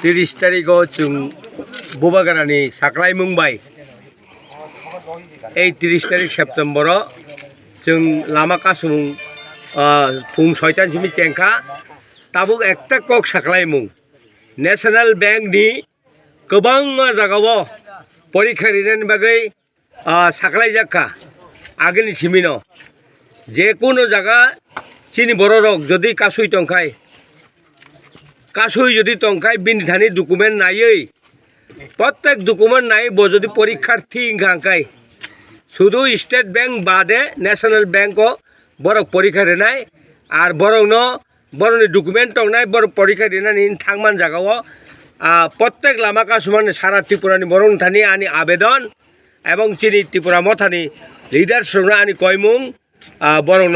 Tiris tarik cung bubagarani saklai Mumbai. 30 tarik September cung lama kasung pung soitan simi cengka tabuk ekta kok saklai mung. National Bank ni kebang jagawo porikha rinan bagai saklai jakka ageni simino je kono jaga chini bororok jodi kasui tongkai kasui যদি টংকাই বিনধানি document নাইই প্রত্যেক document নাই যদি পরীক্ষার্থী গাঙ্কাই শুধু state bank বাদে national ব্যাংকও বড় পরীক্ষা রেনাই আর বড়নি document টং নাই বড় পরীক্ষা রেনানি থাংমান জায়গাও প্রত্যেক লামা কাসুমান সারা ত্রিপুরানি বরং থানি আনি আবেদন এবং চিনি ত্রিপুরা মথানি লিডার সংরা আনি কয়মুং বরং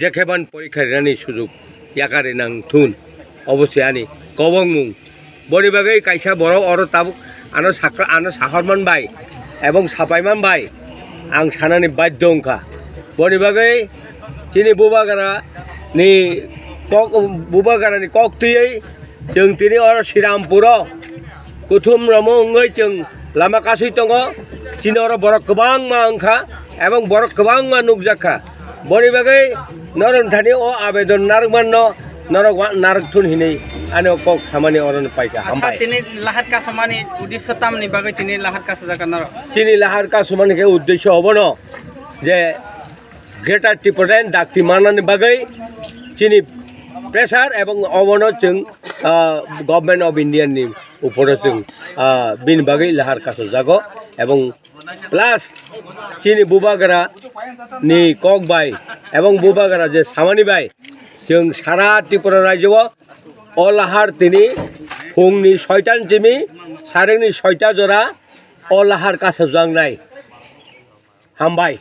যেখেবান পরীক্ষা রেনানি সুযোগ ইয়াকারে নাং থুন অবশ্যই আনি কবং মুং বনি বাগৈ কাইসা বড় অর তাবুক আনো সাহরমান বাই এবং সাপাইমান বাই आं सानानि बाध्य अंखा बनि बागै चिनि बुबागारा नि कक बुबागारानि कक तुयै जों तिनि अर श्रीरामपुर कुथुम रमो अंगै जों लामा कासै दङ चिनि अर बर गोबां मा अंखा एबं बर गोबां मा नुकजाखा बनि बागै नरनथानि अ आवेदन नारमान नरक नारकथुन हिनै आने कक सामानि अरन पाइका हामबाय तिनि लाहार का सामानि उद्देश्य तामनि बागै तिनि लाहार का जागा नर चिनि लाहार का सामानि के उद्देश्य हबनो जे ग्रेटर टिपरेन डाक्ति मानानि बागै चिनि प्रेसार एवं अबनो जों गभर्नमेंट अफ इंडिया नि उपरे जों बिन बागै लाहार का जागो एवं प्लस चिनि बुबागारा नि कक बाय एवं बुबागारा जे सामानि बाय जों सारा त्रिपुरा राज्योआव अलाहार तिनि फुंनि 6टान जिमि सारेंनि 6टा जरा अलाहार कासो जांनाय हामबाय।